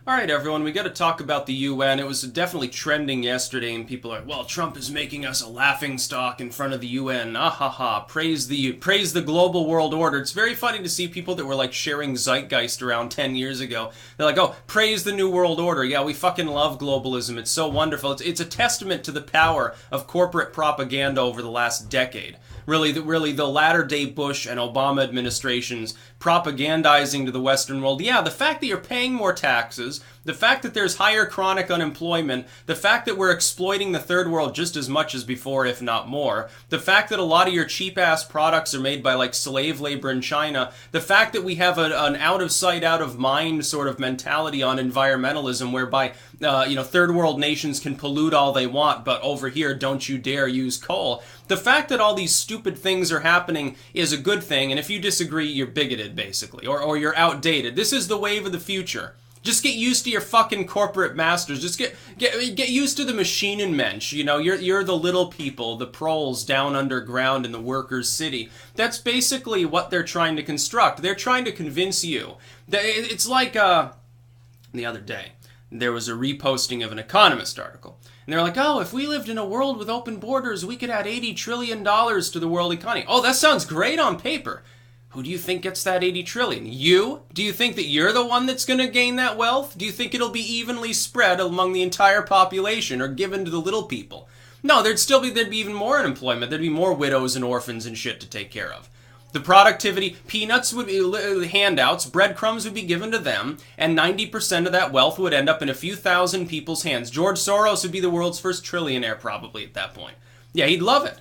All right, everyone, we got to talk about the UN. It was definitely trending yesterday, and people are, well, Trump is making us a laughingstock in front of the UN. Ah ha ha! Praise the global world order. It's very funny to see people that were like sharing Zeitgeist around 10 years ago. They're like, oh, praise the new world order. Yeah, we fucking love globalism. It's so wonderful. It's a testament to the power of corporate propaganda over the last decade. Really, the latter-day Bush and Obama administrations propagandizing to the Western world. Yeah, the fact that you're paying more taxes, the fact that there's higher chronic unemployment, the fact that we're exploiting the third world just as much as before, if not more, the fact that a lot of your cheap-ass products are made by, like, slave labor in China, the fact that we have an out-of-sight, out-of-mind sort of mentality on environmentalism whereby, third world nations can pollute all they want, but over here, don't you dare use coal. The fact that all these stupid things are happening is a good thing, and if you disagree, you're bigoted, basically, or you're outdated. This is the wave of the future. Just get used to your fucking corporate masters. Just get used to the machine and mensch. You know, you're the little people, the proles down underground in the workers' city. That's basically what they're trying to construct. They're trying to convince you. It's like, the other day, there was a reposting of an Economist article. And they're like, oh, if we lived in a world with open borders, we could add $80 trillion to the world economy. Oh, that sounds great on paper. Who do you think gets that $80 trillion? You? Do you think that you're the one that's going to gain that wealth? Do you think it'll be evenly spread among the entire population or given to the little people? No, there'd be even more unemployment. There'd be more widows and orphans and shit to take care of. The productivity, peanuts would be handouts, breadcrumbs would be given to them, and 90% of that wealth would end up in a few thousand people's hands. George Soros would be the world's first trillionaire probably at that point. Yeah, he'd love it.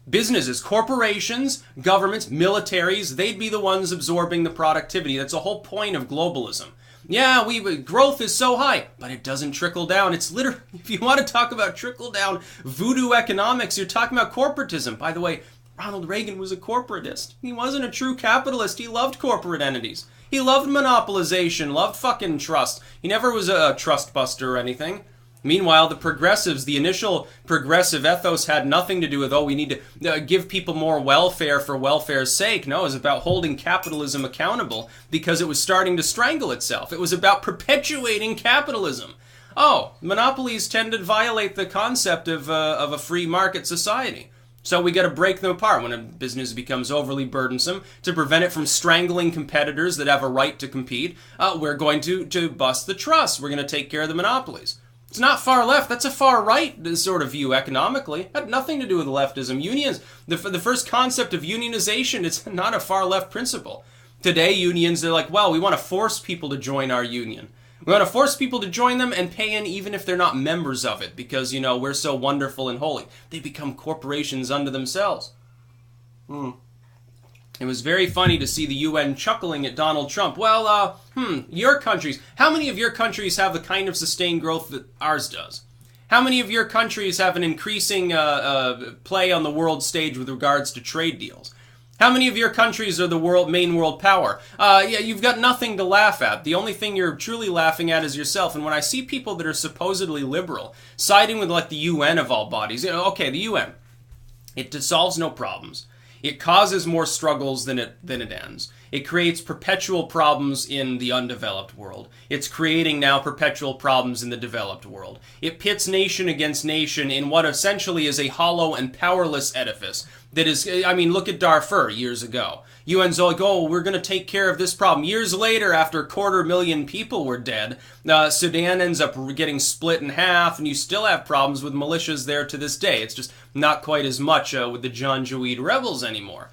Businesses, corporations, governments, militaries, they'd be the ones absorbing the productivity. That's the whole point of globalism. Yeah, growth is so high, but it doesn't trickle down. It's literally, if you want to talk about trickle down voodoo economics, you're talking about corporatism. By the way, Ronald Reagan was a corporatist. He wasn't a true capitalist. He loved corporate entities. He loved monopolization, loved fucking trust. He never was a trust buster or anything. Meanwhile, the progressives, the initial progressive ethos had nothing to do with, oh, we need to give people more welfare for welfare's sake. No, it was about holding capitalism accountable because it was starting to strangle itself. It was about perpetuating capitalism. Oh, monopolies tend to violate the concept of a free market society. So we got to break them apart when a business becomes overly burdensome. To prevent it from strangling competitors that have a right to compete, we're going to bust the trust. We're going to take care of the monopolies. It's not far left. That's a far right sort of view economically. It had nothing to do with leftism. Unions, the first concept of unionization, it's not a far left principle. Today, unions, they're like, well, we want to force people to join our union. We want to force people to join them and pay in even if they're not members of it because, we're so wonderful and holy. They become corporations unto themselves. It was very funny to see the UN chuckling at Donald Trump. Well, your countries, how many of your countries have the kind of sustained growth that ours does? How many of your countries have an increasing play on the world stage with regards to trade deals? How many of your countries are the main world power? You've got nothing to laugh at. The only thing you're truly laughing at is yourself. And when I see people that are supposedly liberal, siding with like the UN of all bodies, okay, the UN, it solves no problems. It causes more struggles than it ends. It creates perpetual problems in the undeveloped world. It's creating now perpetual problems in the developed world. It pits nation against nation in what essentially is a hollow and powerless edifice. That is, look at Darfur years ago. UN's like, oh, we're going to take care of this problem. Years later, after 250,000 people were dead, Sudan ends up getting split in half, and you still have problems with militias there to this day. It's just not quite as much with the Janjaweed rebels anymore.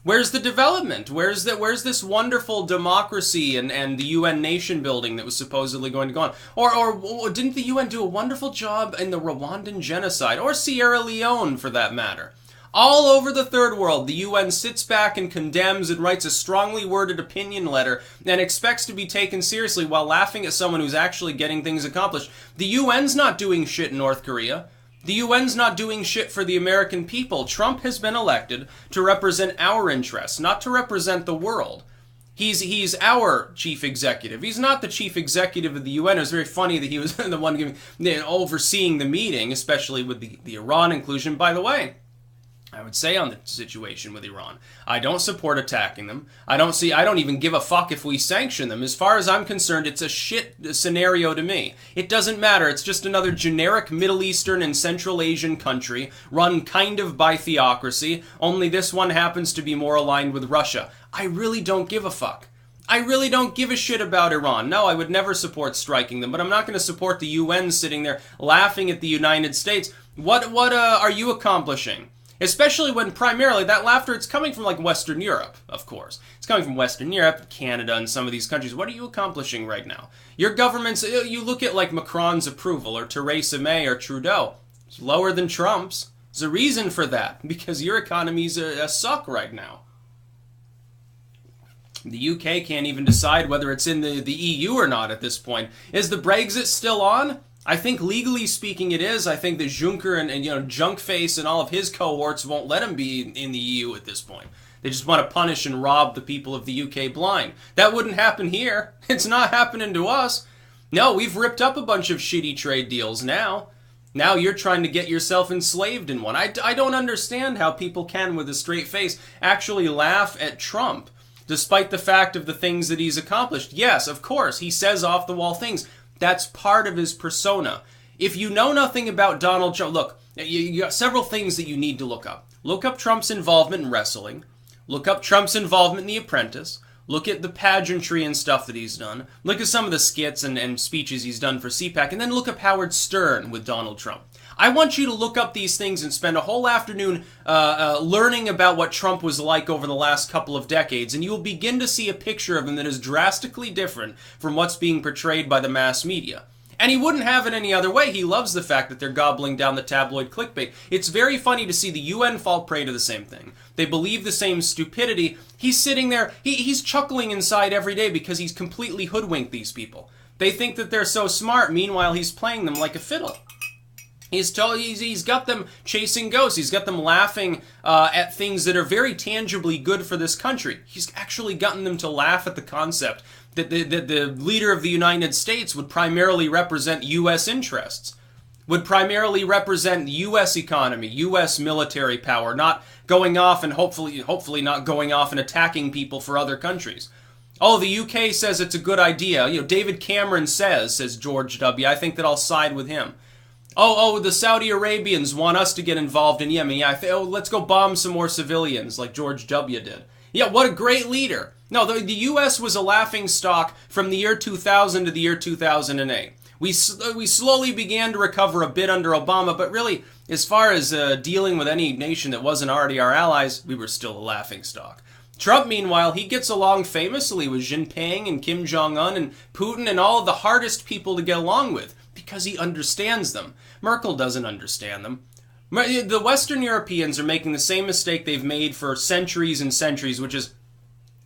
Where's the development? Where's this wonderful democracy and the UN nation building that was supposedly going to go on? Or didn't the UN do a wonderful job in the Rwandan genocide? Or Sierra Leone, for that matter? All over the third world, the UN sits back and condemns and writes a strongly worded opinion letter and expects to be taken seriously while laughing at someone who's actually getting things accomplished. The UN's not doing shit in North Korea. The UN's not doing shit for the American people. Trump has been elected to represent our interests, not to represent the world. He's our chief executive. He's not the chief executive of the UN. It was very funny that he was the one overseeing the meeting, especially with the Iran inclusion. By the way, I would say on the situation with Iran. I don't support attacking them. I don't even give a fuck if we sanction them. As far as I'm concerned, it's a shit scenario to me. It doesn't matter. It's just another generic Middle Eastern and Central Asian country run kind of by theocracy, only this one happens to be more aligned with Russia. I really don't give a fuck. I really don't give a shit about Iran. No, I would never support striking them, but I'm not going to support the UN sitting there laughing at the United States. What are you accomplishing? Especially when primarily that laughter, it's coming from like Western Europe, of course. It's coming from Western Europe, Canada, and some of these countries. What are you accomplishing right now? Your governments, you look at like Macron's approval, or Theresa May, or Trudeau. It's lower than Trump's. There's a reason for that, because your economies suck right now. The UK can't even decide whether it's in the EU or not at this point. Is the Brexit still on? I think legally speaking it is. I think that Juncker and Junkface and all of his cohorts won't let him be in the EU at this point. They just want to punish and rob the people of the UK blind. That wouldn't happen here. It's not happening to us. No, we've ripped up a bunch of shitty trade deals now. Now you're trying to get yourself enslaved in one. I don't understand how people can, with a straight face, actually laugh at Trump, despite the fact of the things that he's accomplished. Yes, of course, he says off-the-wall things. That's part of his persona. If you know nothing about Donald Trump, look, you got several things that you need to look up. Look up Trump's involvement in wrestling. Look up Trump's involvement in The Apprentice. Look at the pageantry and stuff that he's done. Look at some of the skits and speeches he's done for CPAC. And then look up Howard Stern with Donald Trump. I want you to look up these things and spend a whole afternoon learning about what Trump was like over the last couple of decades, and you will begin to see a picture of him that is drastically different from what's being portrayed by the mass media. And he wouldn't have it any other way. He loves the fact that they're gobbling down the tabloid clickbait. It's very funny to see the UN fall prey to the same thing. They believe the same stupidity. He's sitting there, he's chuckling inside every day because he's completely hoodwinked these people. They think that they're so smart, meanwhile he's playing them like a fiddle. He's got them chasing ghosts. He's got them laughing at things that are very tangibly good for this country. He's actually gotten them to laugh at the concept that the leader of the United States would primarily represent U.S. interests, would primarily represent the U.S. economy, U.S. military power, not going off and hopefully not going off and attacking people for other countries. Oh, the UK says it's a good idea. David Cameron says George W. I think that I'll side with him. Oh, the Saudi Arabians want us to get involved in Yemen. Yeah, let's go bomb some more civilians like George W. did. Yeah, what a great leader. No, the U.S. was a laughingstock from the year 2000 to the year 2008. We slowly began to recover a bit under Obama, but really, as far as dealing with any nation that wasn't already our allies, we were still a laughingstock. Trump, meanwhile, he gets along famously with Jinping and Kim Jong-un and Putin and all of the hardest people to get along with, because he understands them. Merkel doesn't understand them. The Western Europeans are making the same mistake they've made for centuries and centuries, which is,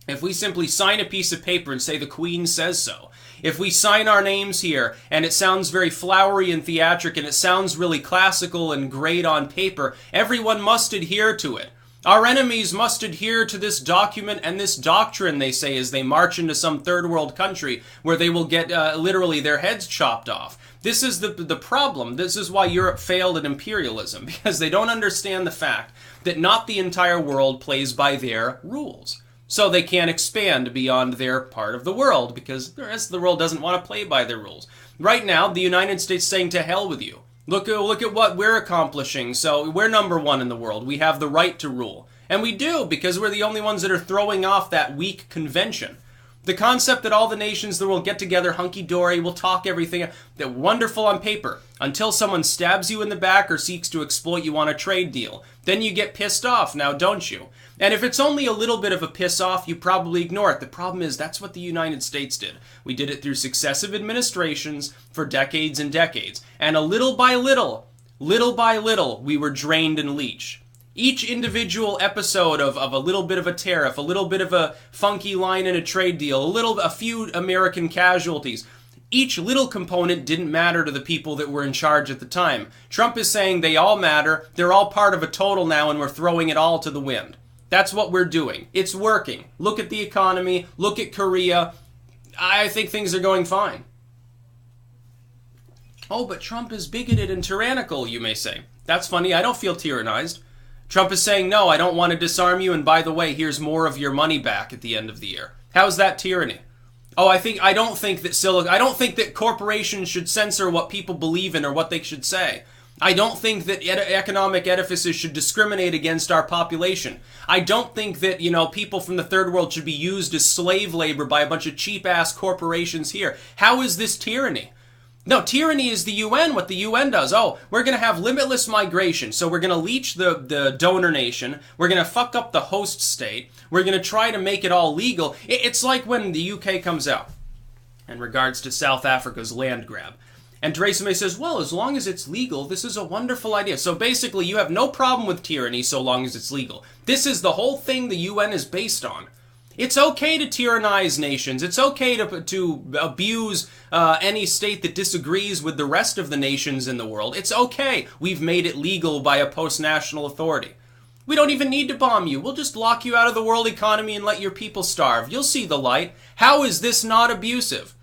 if we simply sign a piece of paper and say the Queen says so, if we sign our names here and it sounds very flowery and theatric and it sounds really classical and great on paper, everyone must adhere to it. Our enemies must adhere to this document and this doctrine, they say, as they march into some third world country where they will get literally their heads chopped off. This is the problem. This is why Europe failed at imperialism, because they don't understand the fact that not the entire world plays by their rules. So they can't expand beyond their part of the world, because the rest of the world doesn't want to play by their rules. Right now, the United States is saying to hell with you. Look at what we're accomplishing. So we're number one in the world. We have the right to rule. And we do, because we're the only ones that are throwing off that weak convention. The concept that all the nations that will get together hunky-dory, will talk everything, they're wonderful on paper, until someone stabs you in the back or seeks to exploit you on a trade deal. Then you get pissed off, now don't you? And if it's only a little bit of a piss-off, you probably ignore it. The problem is that's what the United States did. We did it through successive administrations for decades and decades. And little by little, we were drained and leached. Each individual episode of a little bit of a tariff, a little bit of a funky line in a trade deal, a few American casualties, each little component didn't matter to the people that were in charge at the time. Trump is saying they all matter, they're all part of a total now, and we're throwing it all to the wind. That's what we're doing. It's working. Look at the economy, look at Korea. I think things are going fine. Oh, but Trump is bigoted and tyrannical, you may say. That's funny, I don't feel tyrannized. Trump is saying, no, I don't want to disarm you, and by the way, here's more of your money back at the end of the year. How's that tyranny? Oh, I don't think that corporations should censor what people believe in or what they should say. I don't think that economic edifices should discriminate against our population. I don't think that, people from the third world should be used as slave labor by a bunch of cheap-ass corporations here. How is this tyranny? No, tyranny is the UN, what the UN does. Oh, we're going to have limitless migration, so we're going to leech the donor nation. We're going to fuck up the host state. We're going to try to make it all legal. It's like when the UK comes out in regards to South Africa's land grab. And Theresa May says, well, as long as it's legal, this is a wonderful idea. So basically, you have no problem with tyranny so long as it's legal. This is the whole thing the UN is based on. It's okay to tyrannize nations. It's okay to abuse any state that disagrees with the rest of the nations in the world. It's okay. We've made it legal by a post-national authority. We don't even need to bomb you. We'll just lock you out of the world economy and let your people starve. You'll see the light. How is this not abusive?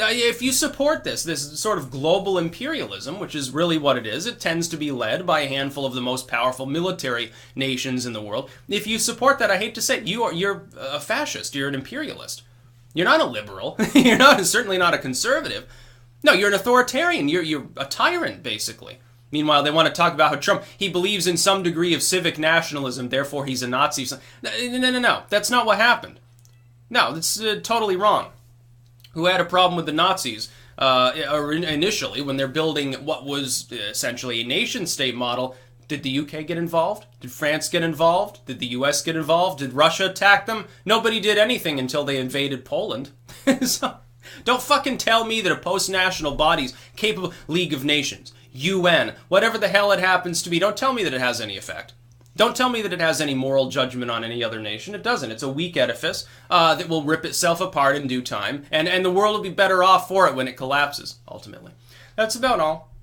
If you support this sort of global imperialism, which is really what it is, it tends to be led by a handful of the most powerful military nations in the world. If you support that, I hate to say it, you're a fascist. You're an imperialist. You're not a liberal. You're certainly not a conservative. No, you're an authoritarian. You're a tyrant, basically. Meanwhile, they want to talk about how Trump, he believes in some degree of civic nationalism, therefore he's a Nazi. No. That's not what happened. No, that's totally wrong. Who had a problem with the Nazis initially when they're building what was essentially a nation-state model? Did the UK get involved? Did France get involved? Did the US get involved? Did Russia attack them? Nobody did anything until they invaded Poland. So, don't fucking tell me that a post-national body's capable League of Nations, UN, whatever the hell it happens to be, don't tell me that it has any effect. Don't tell me that it has any moral judgment on any other nation. It doesn't. It's a weak edifice that will rip itself apart in due time, and the world will be better off for it when it collapses, ultimately. That's about all.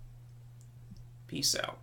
Peace out.